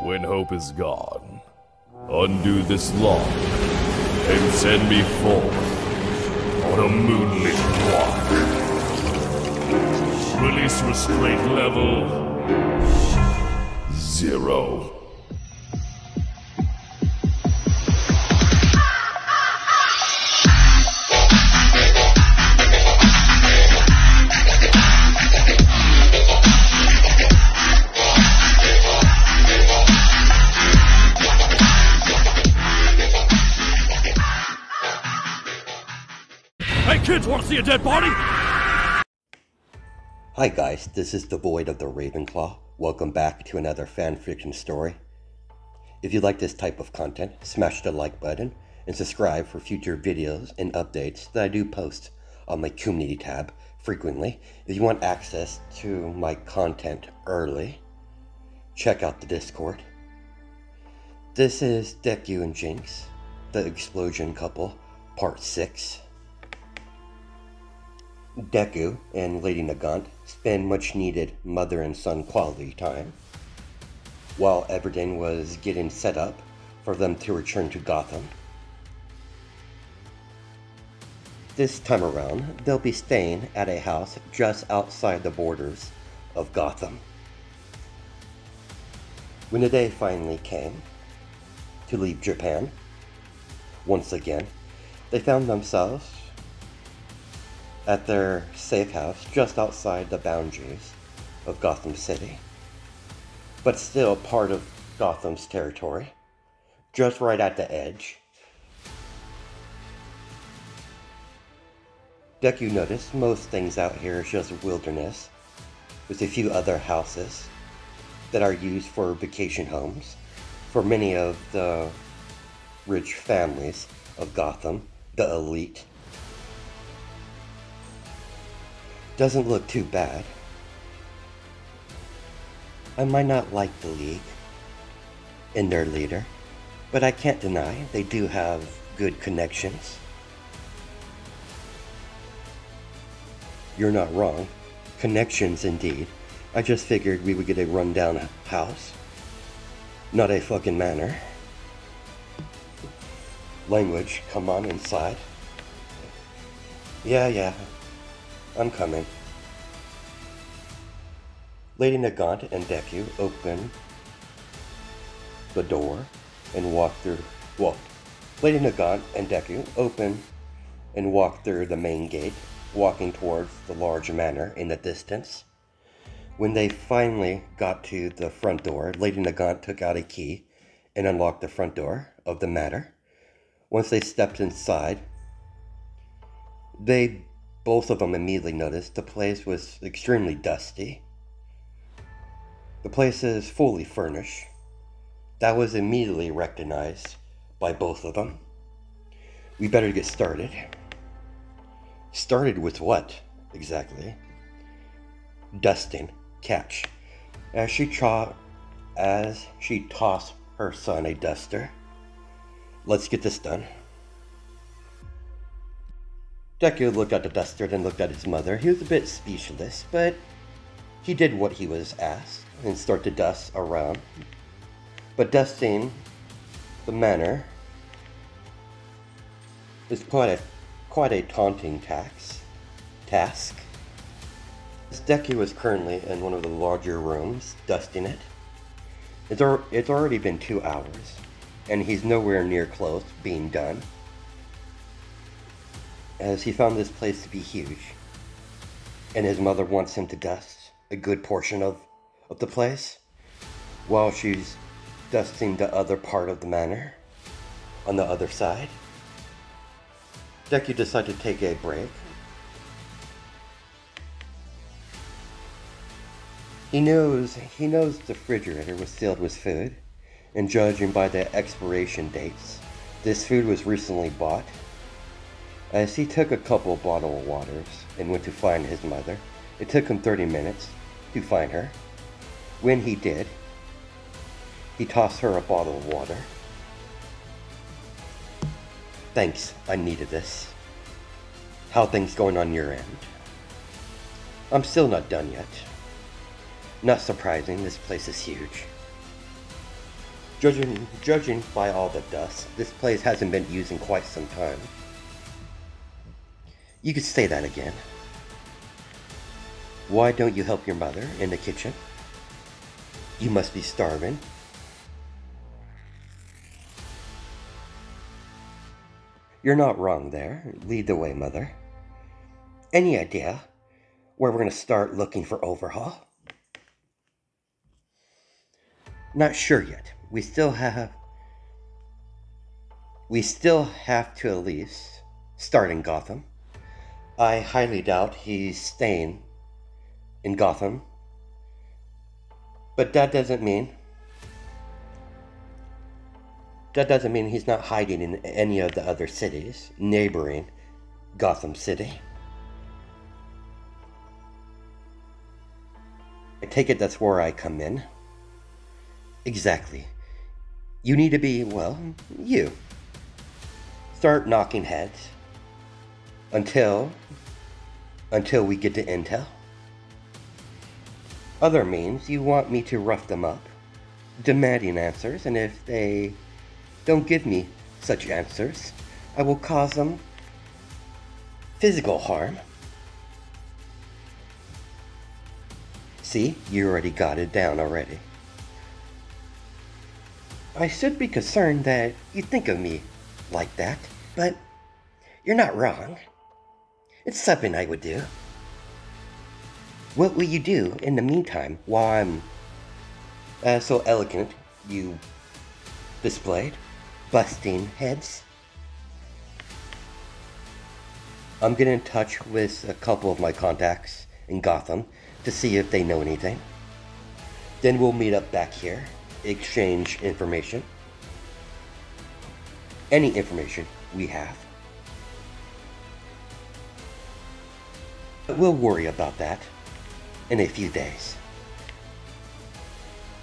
When hope is gone, undo this lock and send me forth on a moonlit walk. Release restraint level 0. Hey kids, wanna see a dead body? Hi guys, this is the Void of the Ravenclaw. Welcome back to another fanfiction story. If you like this type of content, smash the like button and subscribe for future videos and updates that I do post on my community tab frequently. If you want access to my content early, check out the Discord. This is Deku and Jinx, the explosion couple, part 6. Deku and Lady Nagant spend much needed mother and son quality time, while everything was getting set up for them to return to Gotham. This time around, they'll be staying at a house just outside the borders of Gotham. When the day finally came to leave Japan, once again, they found themselves at their safe house just outside the boundaries of Gotham City, but still part of Gotham's territory, just right at the edge. Deku noticed most things out here is just wilderness, with a few other houses that are used for vacation homes for many of the rich families of Gotham, the elite. Doesn't look too bad. I might not like the League and their leader, but I can't deny they do have good connections. You're not wrong. Connections indeed. I just figured we would get a rundown house, not a fucking manor. Language, come on inside. Yeah. I'm coming. Lady Nagant and Deku open the door and walk through. Well, Lady Nagant and Deku open and walk through the main gate, walking towards the large manor in the distance. When they finally got to the front door, Lady Nagant took out a key and unlocked the front door of the manor. Once they stepped inside, both of them immediately noticed the place was extremely dusty. The place is fully furnished. That was immediately recognized by both of them. We better get started. Started with what, exactly? Dusting. Catch. As she tossed her son a duster. Let's get this done. Deku looked at the duster, then looked at his mother. He was a bit speechless, but he did what he was asked and started to dust around. But dusting the manor is quite a taunting task. As Deku is currently in one of the larger rooms, dusting it. It's already been 2 hours, and he's nowhere near close to being done, as he found this place to be huge, and his mother wants him to dust a good portion of the place, while she's dusting the other part of the manor on the other side. Deku decided to take a break. He knows the refrigerator was filled with food, and judging by the expiration dates, this food was recently bought. As he took a couple of bottled waters and went to find his mother, it took him 30 minutes to find her. When he did, he tossed her a bottle of water. Thanks, I needed this. How things going on your end? I'm still not done yet. Not surprising, this place is huge. Judging by all the dust, this place hasn't been used in quite some time. You could say that again. Why don't you help your mother in the kitchen? You must be starving. You're not wrong there. Lead the way, Mother. Any idea where we're going to start looking for Overhaul? Not sure yet. We still have to at least start in Gotham. I highly doubt he's staying in Gotham. But that doesn't mean he's not hiding in any of the other cities neighboring Gotham City. I take it that's where I come in. Exactly. You need to be, well, you. Start knocking heads until we get to intel. Other means you want me to rough them up, demanding answers, and if they don't give me such answers, I will cause them physical harm. See, you already got it down already. I should be concerned that you think of me like that, but you're not wrong. It's something I would do. What will you do in the meantime while I'm so elegant you displayed, busting heads? I'm getting in touch with a couple of my contacts in Gotham to see if they know anything. Then we'll meet up back here, exchange information. Any information we have. But we'll worry about that in a few days.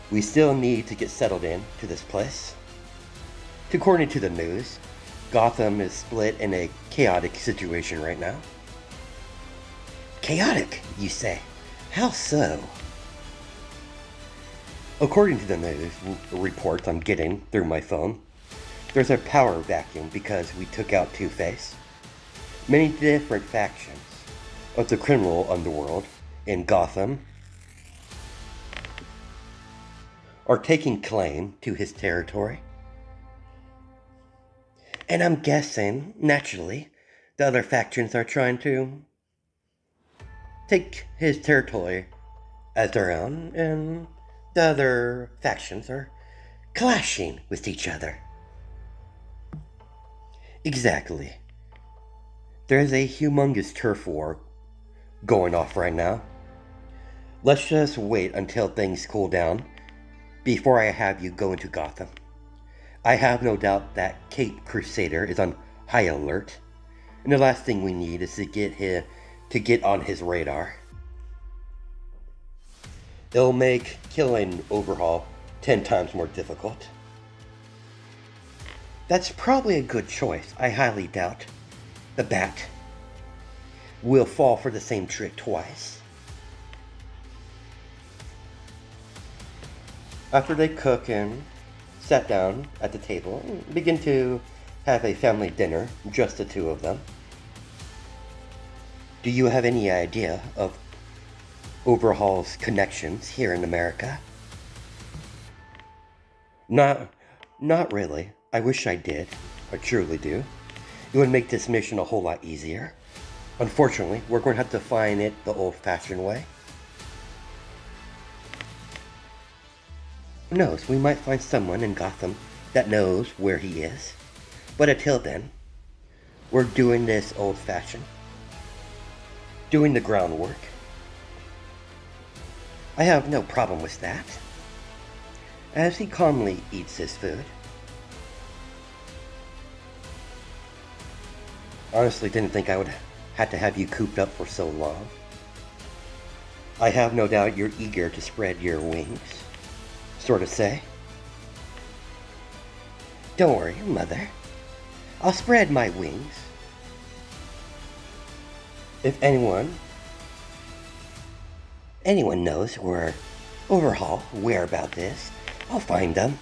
We still need to get settled in to this place. According to the news, Gotham is split in a chaotic situation right now. Chaotic, you say? How so? According to the news reports I'm getting through my phone, there's a power vacuum because we took out Two-Face. Many different factions of the criminal underworld in Gotham are taking claim to his territory. And I'm guessing, naturally, the other factions are trying to take his territory as their own, and the other factions are clashing with each other. Exactly. There's a humongous turf war going off right now. Let's just wait until things cool down before I have you go into Gotham. I have no doubt that Cape Crusader is on high alert, and the last thing we need is to get on his radar. It'll make killing Overhaul 10 times more difficult. That's probably a good choice. I highly doubt the Bat will fall for the same trick twice. After they cook and sat down at the table and begin to have a family dinner, just the two of them. Do you have any idea of Overhaul's connections here in America? Not really. I wish I did. I truly do. It would make this mission a whole lot easier. Unfortunately, we're going to have to find it the old-fashioned way. Who knows, we might find someone in Gotham that knows where he is. But until then, we're doing this old-fashioned. Doing the groundwork. I have no problem with that. As he calmly eats his food. Honestly, didn't think I would have to have you cooped up for so long. I have no doubt you're eager to spread your wings. Sort of say. Don't worry, Mother. I'll spread my wings. If anyone knows where Overhaul whereabouts is, I'll find them.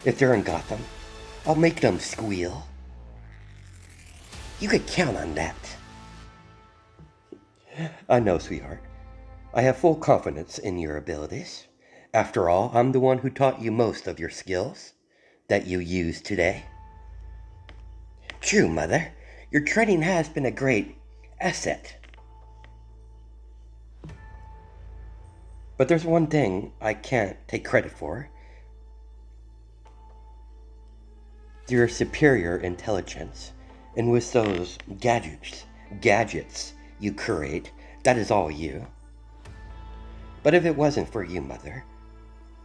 If they're in Gotham, I'll make them squeal. You could count on that. I know, sweetheart. I have full confidence in your abilities. After all, I'm the one who taught you most of your skills that you used today. True, Mother. Your training has been a great asset. But there's one thing I can't take credit for. Your superior intelligence. And with those gadgets you create, that is all you. But if it wasn't for you, Mother,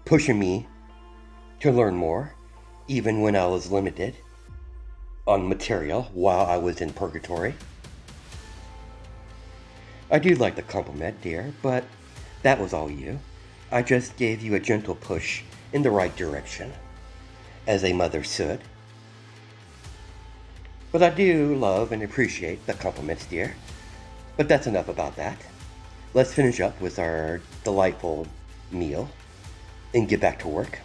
pushing me to learn more, even when I was limited on material while I was in purgatory. I do like the compliment, dear, but that was all you. I just gave you a gentle push in the right direction, as a mother should. But I do love and appreciate the compliments, dear. But that's enough about that. Let's finish up with our delightful meal and get back to work.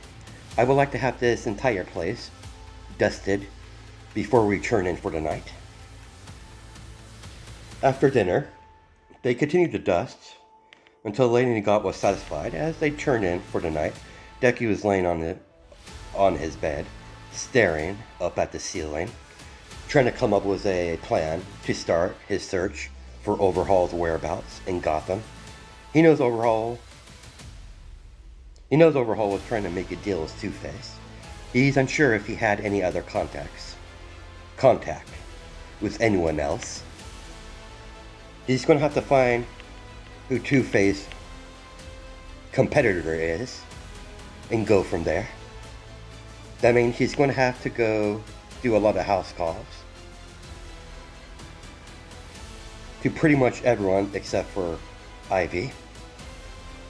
I would like to have this entire place dusted before we turn in for the night. After dinner, they continued to dust until Lady Got was satisfied. As they turned in for the night, Deku was laying on his bed, staring up at the ceiling, trying to come up with a plan to start his search for Overhaul's whereabouts in Gotham. He knows Overhaul was trying to make a deal with Two-Face. He's unsure if he had any other contact with anyone else. He's going to have to find who Two-Face competitor is and go from there. That means he's going to have to go do a lot of house calls to pretty much everyone except for Ivy.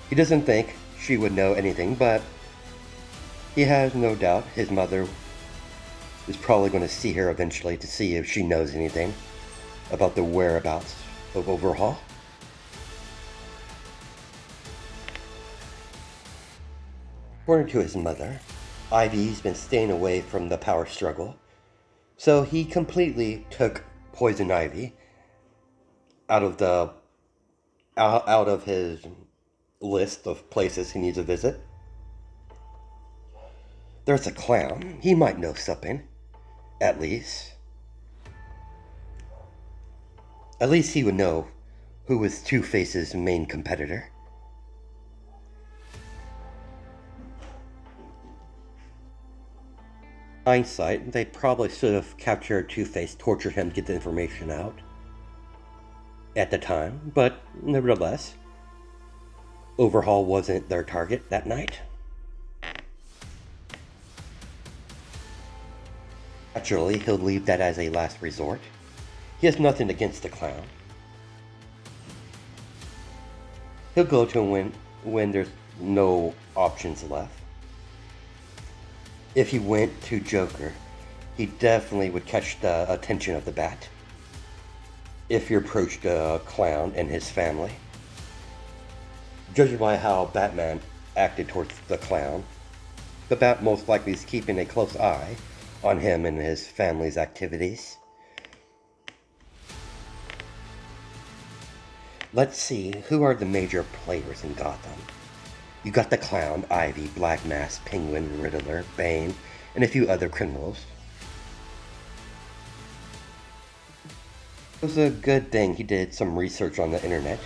He doesn't think she would know anything, but he has no doubt his mother is probably going to see her eventually to see if she knows anything about the whereabouts of Overhaul. According to his mother, Ivy's been staying away from the power struggle, so he completely took Poison Ivy out of his list of places he needs to visit. There's a clown. He might know something. At least he would know who was Two-Face's main competitor. Hindsight, they probably should have captured Two-Face, tortured him to get the information out at the time, but nevertheless, Overhaul wasn't their target that night. Naturally, he'll leave that as a last resort. He has nothing against the clown. He'll go to him when there's no options left. If he went to Joker, he definitely would catch the attention of the Bat. If he approached a clown and his family. Judging by how Batman acted towards the clown, the Bat most likely is keeping a close eye on him and his family's activities. Let's see, who are the major players in Gotham? You got the Clown, Ivy, Black Mask, Penguin, Riddler, Bane, and a few other criminals. It was a good thing he did some research on the internet.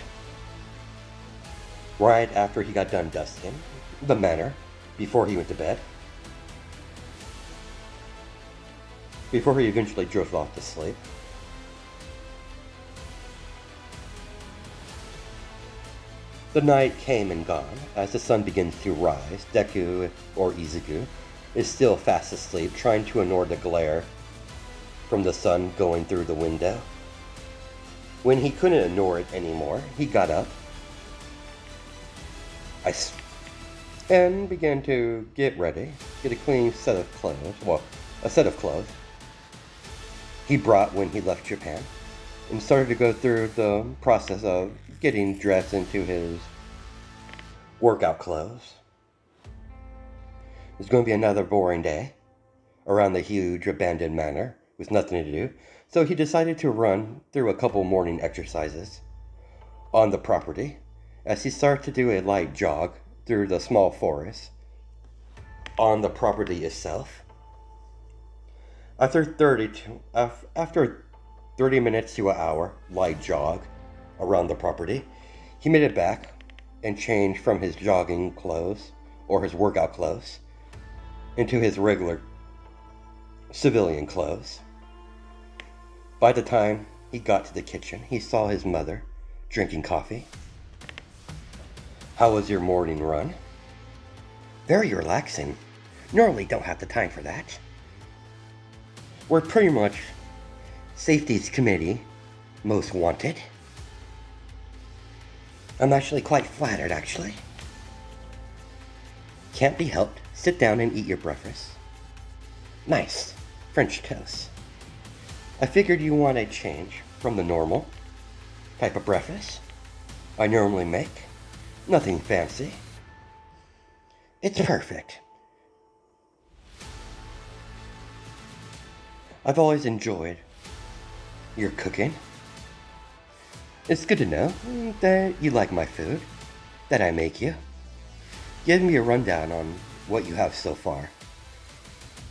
Right after he got done dusting the manor, before he went to bed. Before he eventually drifted off to sleep. The night came and gone. As the sun begins to rise, Deku, or Izuku, is still fast asleep, trying to ignore the glare from the sun going through the window. When he couldn't ignore it anymore, he got up and began to get ready, get a clean set of clothes, well, a set of clothes he brought when he left Japan, and started to go through the process of getting dressed into his workout clothes. It's going to be another boring day around the huge abandoned manor with nothing to do, so he decided to run through a couple morning exercises on the property as he started to do a light jog through the small forest on the property itself. After 30 minutes to an hour light jog around the property, he made it back and changed from his jogging clothes or his workout clothes into his regular civilian clothes. By the time he got to the kitchen, he saw his mother drinking coffee. "How was your morning run?" "Very relaxing. Normally don't have the time for that. We're pretty much safety's committee most wanted. I'm actually quite flattered, actually." "Can't be helped. Sit down and eat your breakfast." "Nice. French toast. I figured you want a change from the normal type of breakfast I normally make. Nothing fancy." "It's perfect. I've always enjoyed your cooking. It's good to know that you like my food that I make you. Give me a rundown on what you have so far.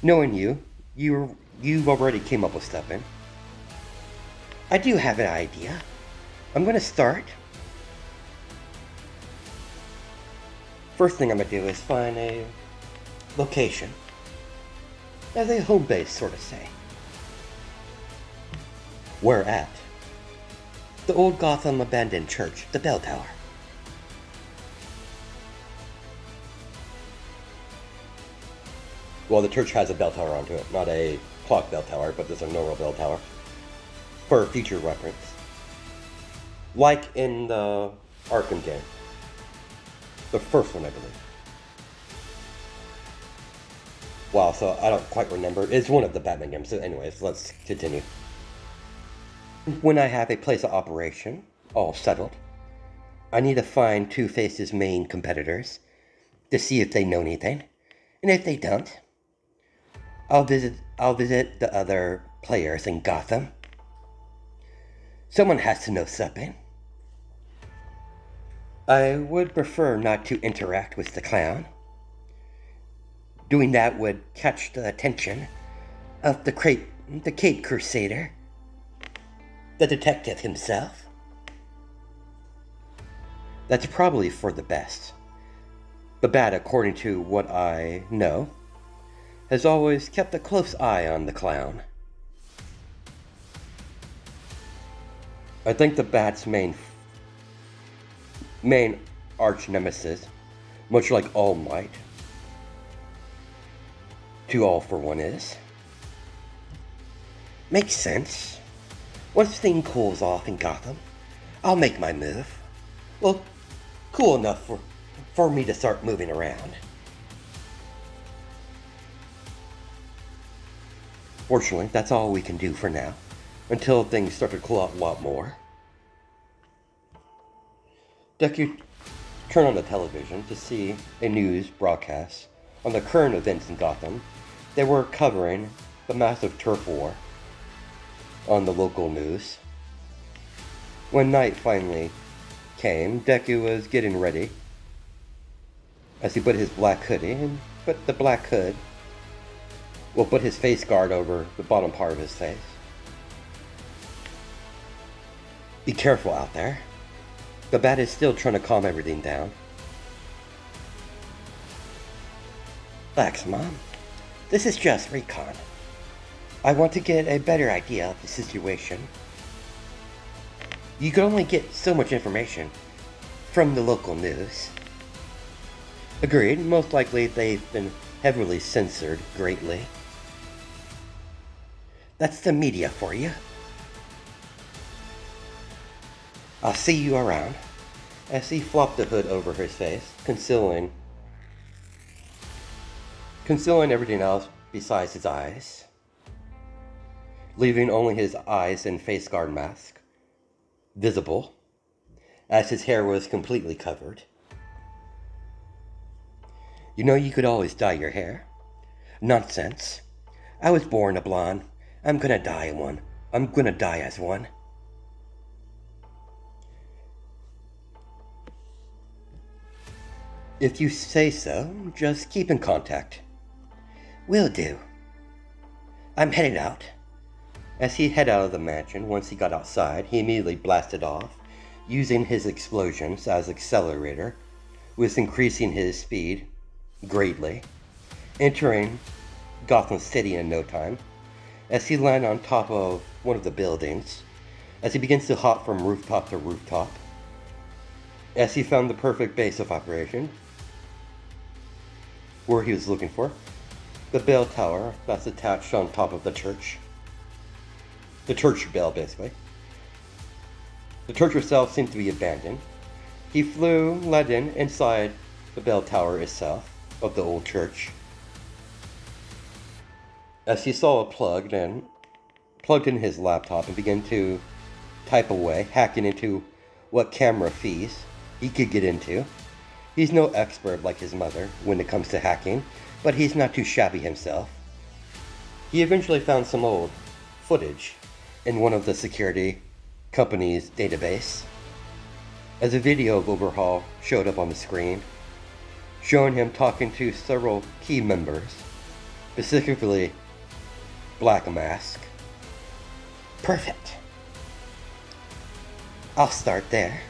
Knowing you've already came up with something." "I do have an idea. I'm going to start. First thing I'm going to do is find a location as a home base, sort of say. Where at?" "The old Gotham abandoned church, the bell tower." Well, the church has a bell tower onto it. Not a clock bell tower, but there's a normal bell tower. For future reference. Like in the Arkham game. The first one, I believe. Wow, so I don't quite remember. It's one of the Batman games. So anyways, let's continue. When I have a place of operation all settled, I need to find Two-Face's main competitors to see if they know anything. And if they don't, I'll visit the other players in Gotham. Someone has to know something. I would prefer not to interact with the clown. Doing that would catch the attention of the Cape Crusader, the detective himself. That's probably for the best. The Bat, according to what I know, has always kept a close eye on the clown. I think the Bat's main arch nemesis, much like All Might, to All for One is. Makes sense. Once things cools off in Gotham, I'll make my move. Well, cool enough for me to start moving around. Fortunately, that's all we can do for now, until things start to cool out a lot more. Deku turned on the television to see a news broadcast on the current events in Gotham. They were covering the massive turf war on the local news. When night finally came, Deku was getting ready as he put his black hoodie and put his face guard over the bottom part of his face. Be careful out there. The Bat is still trying to calm everything down. Relax, Mom. This is just recon. I want to get a better idea of the situation. You can only get so much information from the local news. Agreed, most likely they've been heavily censored greatly. That's the media for you. I'll see you around. As he flopped the hood over his face, concealing everything else besides his eyes, leaving only his eyes and face guard mask visible, as his hair was completely covered. You know you could always dye your hair. Nonsense. I was born a blonde. I'm gonna die one. I'm gonna die as one. If you say so, just keep in contact. Will do. I'm headed out. As he headed out of the mansion, once he got outside, he immediately blasted off, using his explosions as accelerator, with increasing his speed greatly, entering Gotham City in no time, as he landed on top of one of the buildings, as he begins to hop from rooftop to rooftop, as he found the perfect base of operation, where he was looking for, the bell tower that's attached on top of the church. The church bell, basically. The church itself seemed to be abandoned. He flew, led inside the bell tower itself of the old church. As he saw it plugged in his laptop and began to type away, hacking into what camera feeds he could get into. He's no expert like his mother when it comes to hacking, but he's not too shabby himself. He eventually found some old footage in one of the security company's database, as a video of overhaul showed up on the screen, showing him talking to several key members, specifically Black Mask. Perfect. I'll start there.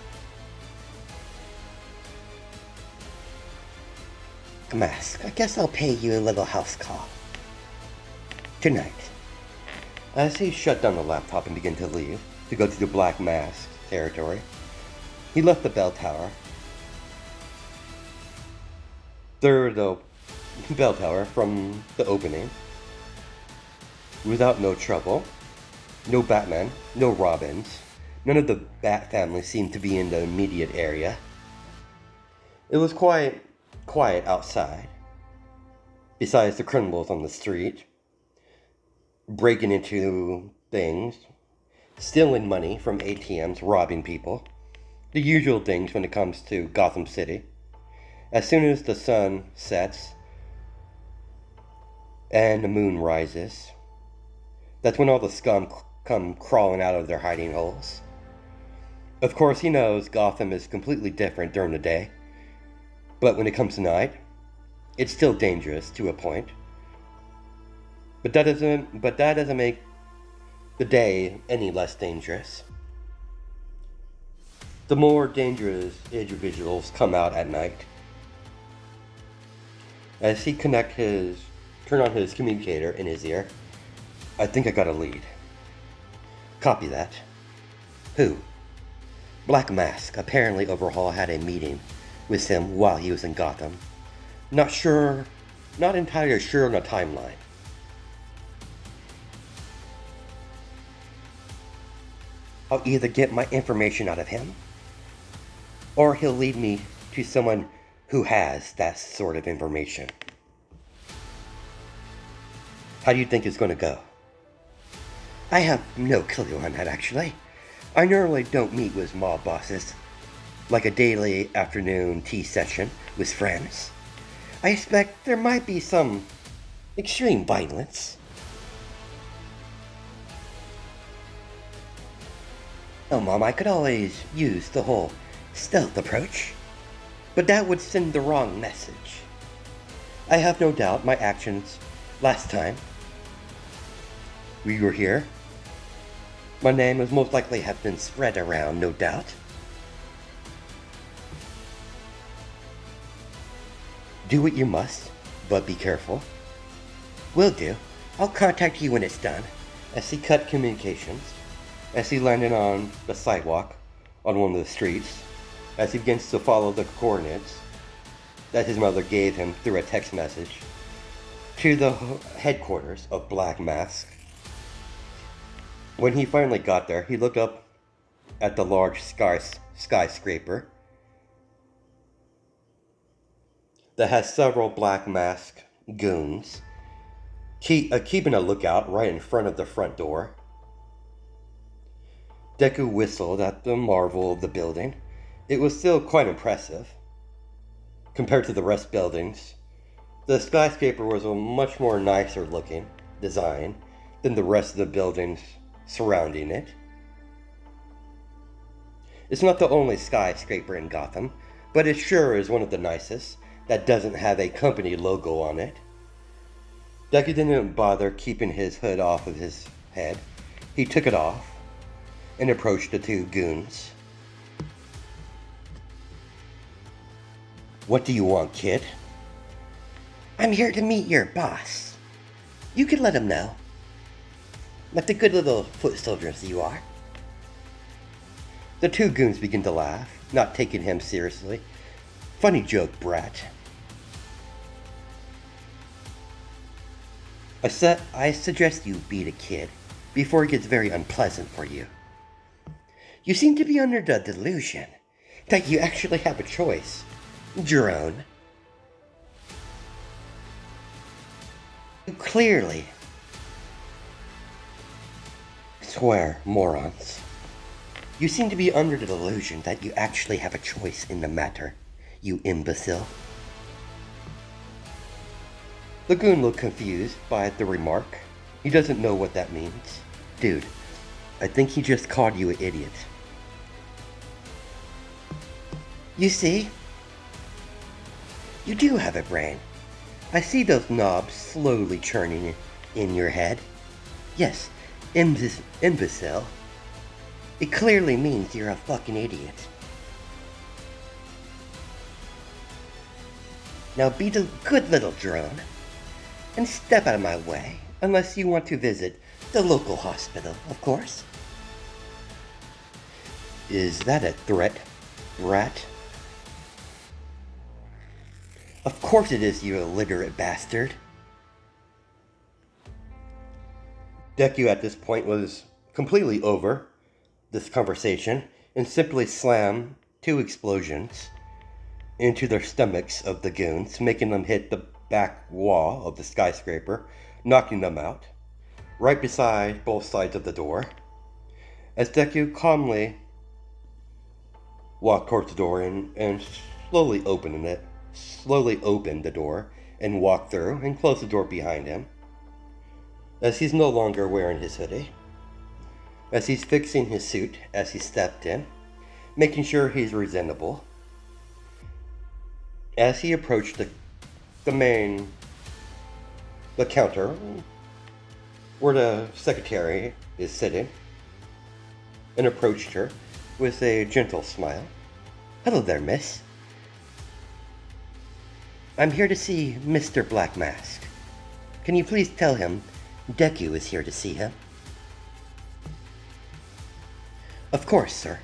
Mask, I guess I'll pay you a little house call. Tonight. As he shut down the laptop and began to leave, to go to the Black Mask territory, he left the bell tower. The bell tower from the opening, without no trouble. No Batman, no Robins. None of the Bat family seemed to be in the immediate area. It was quiet outside, besides the criminals on the street, breaking into things, stealing money from ATMs, robbing people, the usual things when it comes to Gotham City. As soon as the sun sets and the moon rises, that's when all the scum come crawling out of their hiding holes. Of course, he knows Gotham is completely different during the day, but when it comes to night, it's still dangerous to a point. But that doesn't make the day any less dangerous. The more dangerous individuals come out at night. As he turn on his communicator in his ear, I think I got a lead. Copy that. Who? Black Mask. Apparently Overhaul had a meeting with him while he was in Gotham. Not entirely sure on the timeline. I'll either get my information out of him, or he'll lead me to someone who has that sort of information. How do you think it's going to go? I have no clue on that, actually. I normally don't meet with mob bosses, like a daily afternoon tea session with friends. I expect there might be some extreme violence. Oh, Mom, I could always use the whole stealth approach, but that would send the wrong message. I have no doubt my actions last time we were here, my name has most likely have been spread around, no doubt. Do what you must, but be careful. Will do. I'll contact you when it's done. As he cut communications, as he landed on the sidewalk on one of the streets, as he begins to follow the coordinates that his mother gave him through a text message to the headquarters of Black Mask. When he finally got there, he looked up at the large skyscraper that has several Black Mask goons keeping a lookout right in front of the front door. Deku whistled at the marvel of the building. It was still quite impressive compared to the rest buildings The skyscraper was a much more nicer looking design than the rest of the buildings surrounding it. It's not the only skyscraper in Gotham, but it sure is one of the nicest that doesn't have a company logo on it. Deku didn't bother keeping his hood off of his head. He took it off and approached the two goons. "What do you want, kid?" "I'm here to meet your boss. You can let him know. Like the good little foot soldiers you are." The two goons begin to laugh, not taking him seriously. "Funny joke, brat. I suggest you beat a kid before it gets very unpleasant for you. You seem to be under the delusion that you actually have a choice, drone. You clearly swear, morons. You seem to be under the delusion that you actually have a choice in the matter, you imbecile." The goon looked confused by the remark. He doesn't know what that means. "Dude, I think he just called you an idiot. You see? You do have a brain. I see those knobs slowly churning in your head. Yes, imbecile. It clearly means you're a fucking idiot. Now be the good little drone and step out of my way, unless you want to visit the local hospital, of course." "Is that a threat, brat?" "Of course it is, you illiterate bastard." Deku at this point was completely over this conversation and simply slammed two explosions into their stomachs of the goons, making them hit the back wall of the skyscraper, knocking them out, right beside both sides of the door. As Deku calmly walked towards the door and slowly opened the door and walked through and closed the door behind him, as he's no longer wearing his hoodie, as he's fixing his suit as he stepped in, making sure he's presentable. As he approached the counter where the secretary is sitting, and approached her with a gentle smile. "Hello there, miss. I'm here to see Mr. Black Mask. Can you please tell him Deku is here to see him?" "Of course, sir."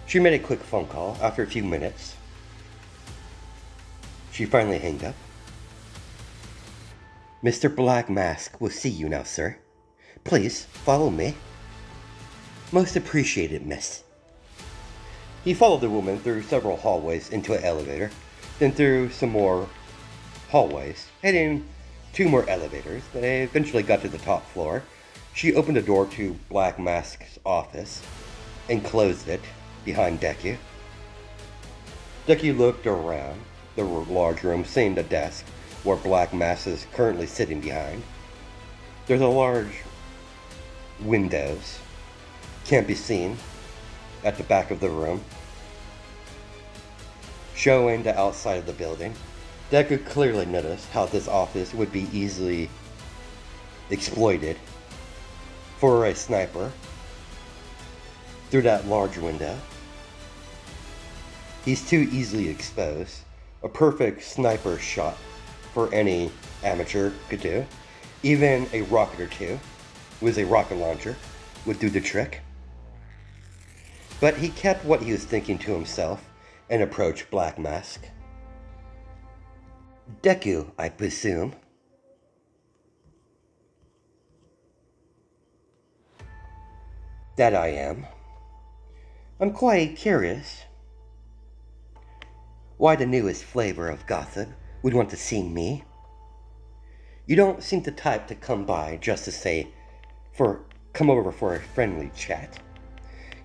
She made a quick phone call. After a few minutes, she finally hung up. "Mr. Black Mask will see you now, sir. Please follow me." "Most appreciated, miss." He followed the woman through several hallways into an elevator, then through some more hallways, heading 2 more elevators. They eventually got to the top floor. She opened the door to Black Mask's office and closed it behind Deku. Deku looked around the large room, seeing the desk where Black Mask is currently sitting behind. There's a large windows, can't be seen, at the back of the room, showing the outside of the building. Deku clearly noticed how this office would be easily exploited for a sniper through that large window. He's too easily exposed. A perfect sniper shot for any amateur could do. Even a rocket or two with a rocket launcher would do the trick. But he kept what he was thinking to himself and approached Black Mask. "Deku, I presume?" "That I am. I'm quite curious why the newest flavor of Gotham would want to see me. You don't seem the type to come by just to say, come over for a friendly chat.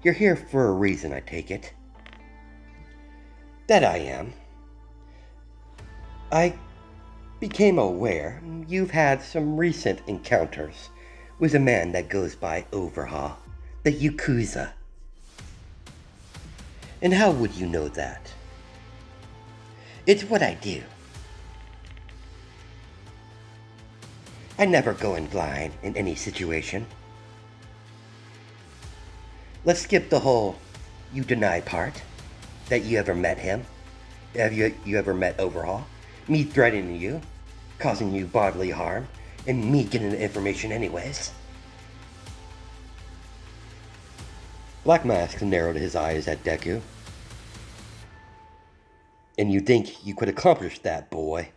You're here for a reason, I take it." "That I am. I became aware you've had some recent encounters with a man that goes by Overhaul, the Yakuza. And how would you know that? It's what I do. I never go in blind in any situation. Let's skip the whole you deny part. That you ever met him. Have you ever met Overhaul? Me threatening you, causing you bodily harm, and me getting the information anyways. Black Mask narrowed his eyes at Deku. And you think you could accomplish that, boy?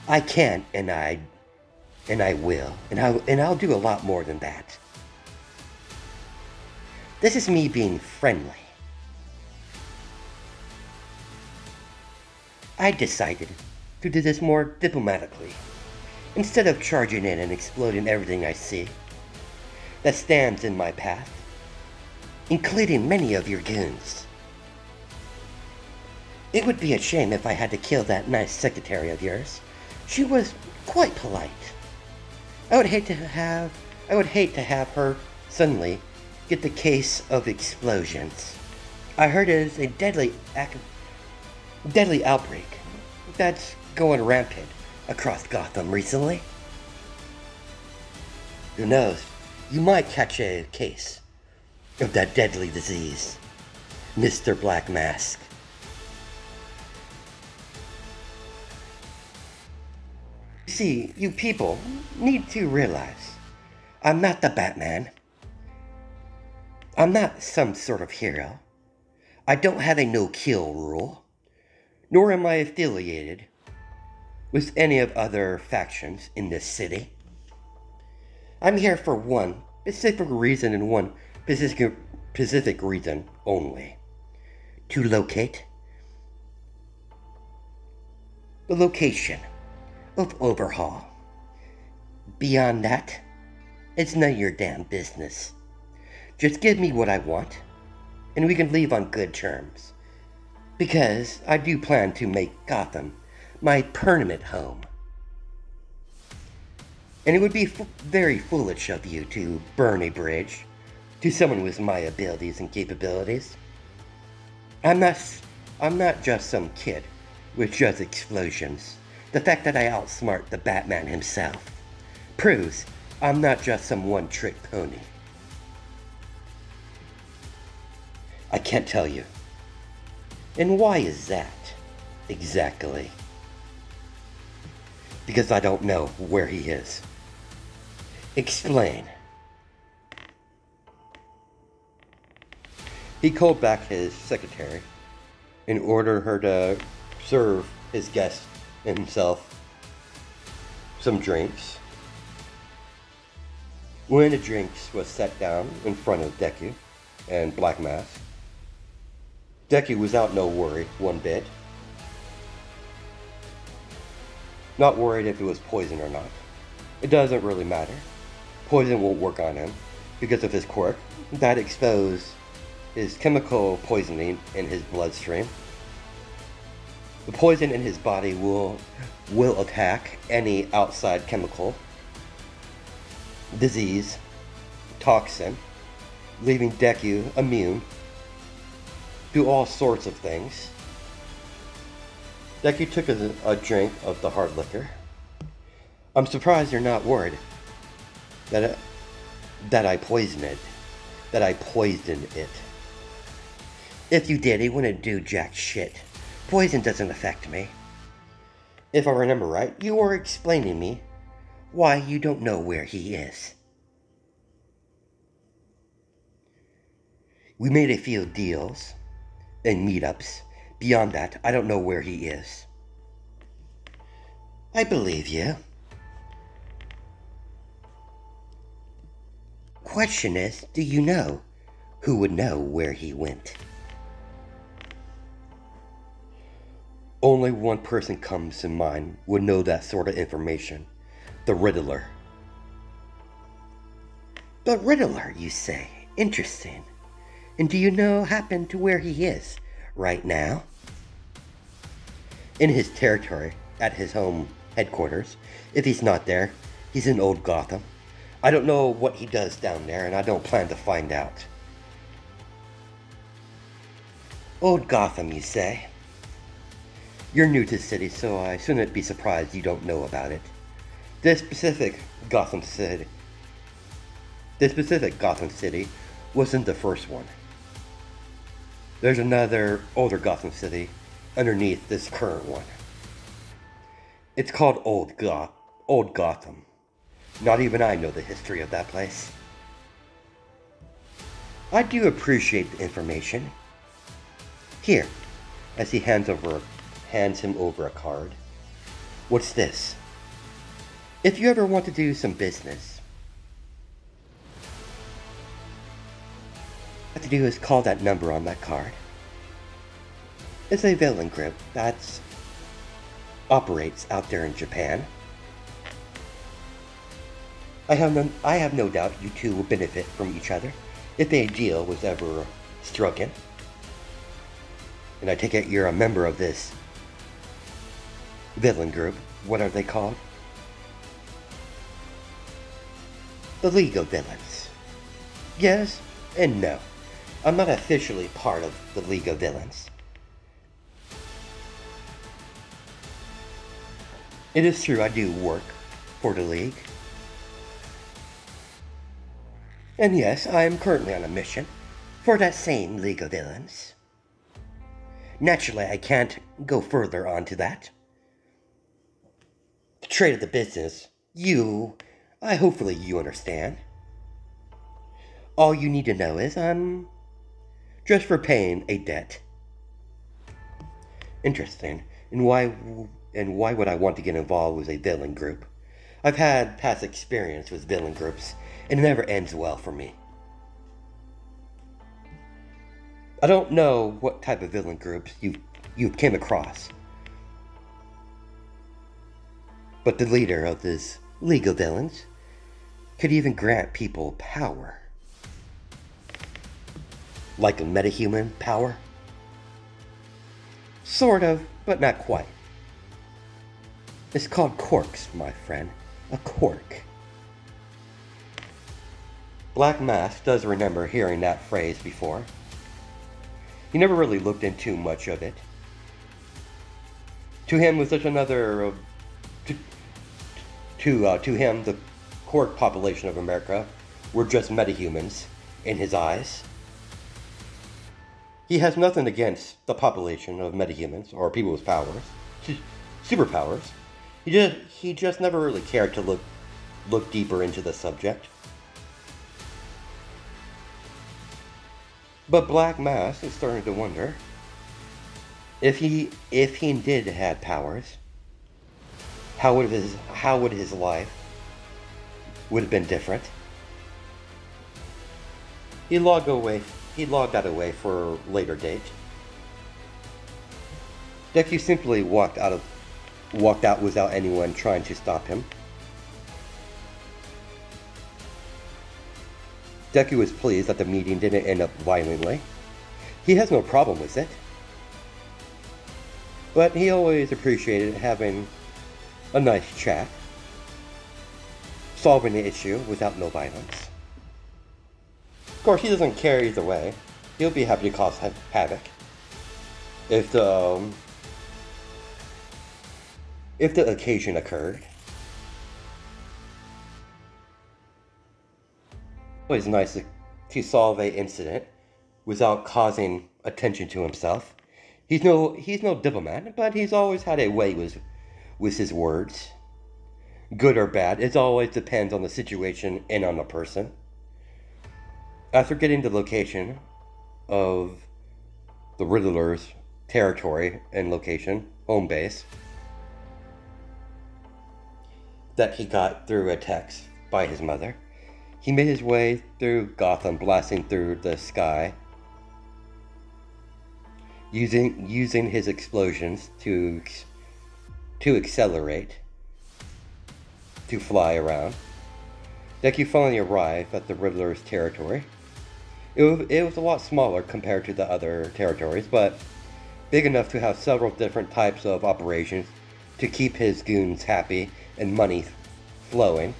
I can, and I will, and I'll do a lot more than that. This is me being friendly. I decided to do this more diplomatically, instead of charging in and exploding everything I see that stands in my path, including many of your goons. It would be a shame if I had to kill that nice secretary of yours. She was quite polite. I would hate to have her suddenly get the case of explosions. I heard it is a deadly outbreak that's going rampant across Gotham recently. Who knows? You might catch a case of that deadly disease, Mr. Black Mask. See, you people need to realize I'm not the Batman. I'm not some sort of hero. I don't have a no-kill rule, nor am I affiliated with any of other factions in this city. I'm here for one specific reason and one specific reason only. To locate the location of Overhaul. Beyond that, it's none of your damn business. Just give me what I want, and we can leave on good terms. Because I do plan to make Gotham my permanent home. And it would be very foolish of you to burn a bridge to someone with my abilities and capabilities. I'm not just some kid with just explosions. The fact that I outsmart the Batman himself proves I'm not just some one-trick pony. I can't tell you. And why is that, exactly? Because I don't know where he is. Explain. He called back his secretary and ordered her to serve his guest and himself some drinks. When the drinks was set down in front of Deku and Black Mask, Deku was out no worry one bit. Not worried if it was poison or not. It doesn't really matter. Poison won't work on him because of his quirk that exposed his chemical poisoning in his bloodstream. The poison in his body will attack any outside chemical, disease, toxin, leaving Deku immune to all sorts of things. Deku took a drink of the hard liquor. I'm surprised you're not worried that I poisoned it. If you did, it wouldn't do jack shit. Poison doesn't affect me. If I remember right, you were explaining me why you don't know where he is. We made a few deals and meetups. Beyond that, I don't know where he is. I believe you. Question is, do you know who would know where he went? Only one person comes to mind would know that sort of information. The Riddler. The Riddler, you say? Interesting. And do you know happen to where he is right now? In his territory, at his home headquarters. If he's not there, he's in Old Gotham. I don't know what he does down there, and I don't plan to find out. Old Gotham, you say? You're new to the city, so I shouldn't be surprised you don't know about it. This specific Gotham City wasn't the first one. There's another older Gotham City underneath this current one. It's called Old Gotham. Not even I know the history of that place. I do appreciate the information. Here, as he hands him over a card. What's this? If you ever want to do some business, all you have to do is call that number on that card. It's a villain group that operates out there in Japan. I have no doubt you two will benefit from each other if a deal was ever struck in. And I take it you're a member of this villain group. What are they called? The League of Villains. Yes and no. I'm not officially part of the League of Villains. It is true I do work for the League. And yes, I am currently on a mission for that same League of Villains. Naturally, I can't go further onto that. The trade of the business, hopefully you understand. All you need to know is I'm just repaying a debt. Interesting. And why would I want to get involved with a villain group? I've had past experience with villain groups, and it never ends well for me. I don't know what type of villain groups you've came across, but the leader of this League of Villains could even grant people power. Like a metahuman power? Sort of, but not quite. It's called quirks, my friend. A quirk. Black Mask does remember hearing that phrase before. He never really looked into much of it. To him, was such another. To him, the quirk population of America were just metahumans in his eyes. He has nothing against the population of metahumans or people with powers, superpowers. He just never really cared to look deeper into the subject. But Black Mask is starting to wonder if he did have powers, how would his life would have been different. He logged that away for a later date. Deku simply walked out without anyone trying to stop him. Deku was pleased that the meeting didn't end up violently. He has no problem with it. But he always appreciated having a nice chat, solving the issue without no violence. Of course, he doesn't care either way. He'll be happy to cause havoc if the occasion occurred. Always nice to solve an incident without causing attention to himself. He's no diplomat, but he's always had a way with his words. Good or bad, it always depends on the situation and on the person. After getting the location of the Riddler's territory and location, home base, that he got through a text by his mother, he made his way through Gotham, blasting through the sky, using his explosions to accelerate, to fly around. Deku finally arrived at the Riddler's territory. It was a lot smaller compared to the other territories, but big enough to have several different types of operations to keep his goons happy and money flowing.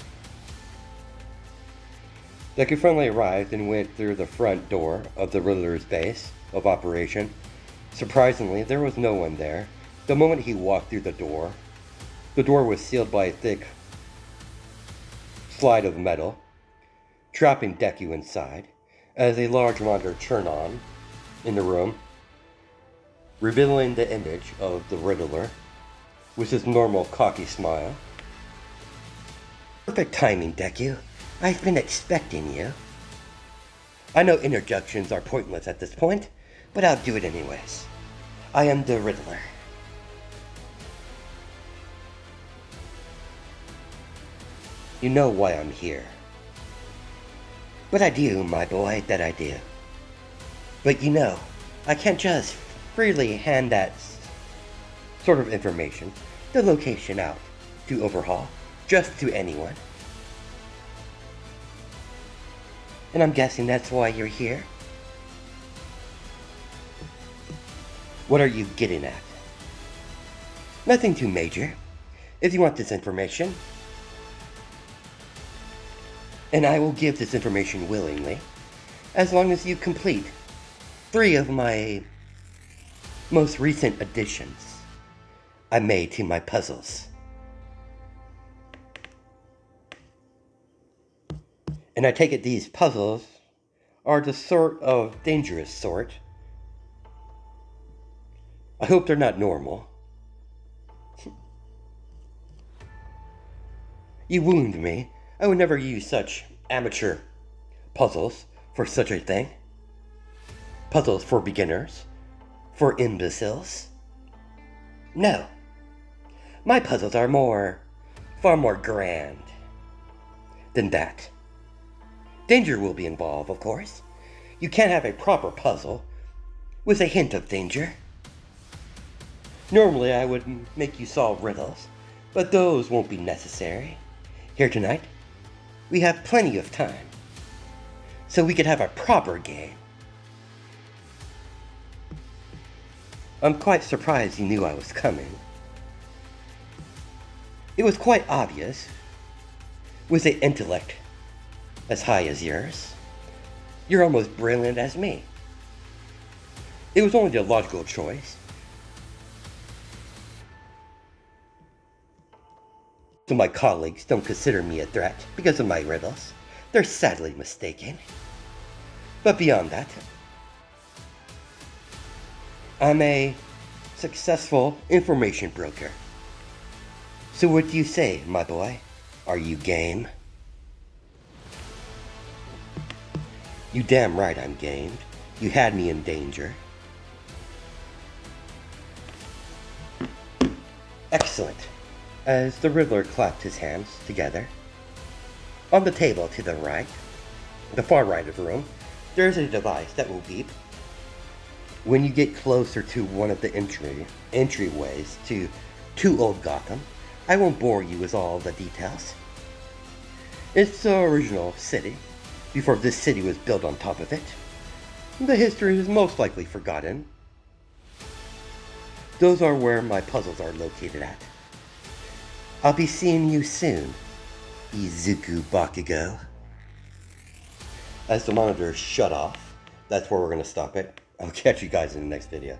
Deku finally arrived and went through the front door of the Riddler's base of operation. Surprisingly, there was no one there. The moment he walked through the door was sealed by a thick slide of metal, trapping Deku inside, as a large monitor turned on in the room, revealing the image of the Riddler with his normal cocky smile. Perfect timing, Deku. I've been expecting you. I know introductions are pointless at this point, but I'll do it anyways. I am the Riddler. You know why I'm here. But I do, my boy, that I do. But you know, I can't just freely hand that sort of information, the location out to Overhaul, just to anyone. And I'm guessing that's why you're here? What are you getting at? Nothing too major. If you want this information, and I will give this information willingly, as long as you complete 3 of my most recent additions I made to my puzzles. And I take it these puzzles are the sort of dangerous sort. I hope they're not normal. You wound me. I would never use such amateur puzzles for such a thing. Puzzles for beginners. For imbeciles. No. My puzzles are far more grand than that. Danger will be involved, of course. You can't have a proper puzzle with a hint of danger. Normally I would make you solve riddles, but those won't be necessary. Here tonight, we have plenty of time, so we could have a proper game. I'm quite surprised you knew I was coming. It was quite obvious, with an intellect as high as yours. You're almost brilliant as me. It was only the logical choice. So my colleagues don't consider me a threat because of my riddles. They're sadly mistaken. But beyond that, I'm a successful information broker. So what do you say, my boy? Are you game? You damn right I'm game. You had me in danger. Excellent. As the Riddler clapped his hands together, on the table to the right, the far right of the room, there's a device that will beep when you get closer to one of the entryways to Old Gotham. I won't bore you with all the details. It's the original city, before this city was built on top of it. The history is most likely forgotten. Those are where my puzzles are located at. I'll be seeing you soon, Izuku Bakugo. As the monitor shut off, that's where we're going to stop it. I'll catch you guys in the next video.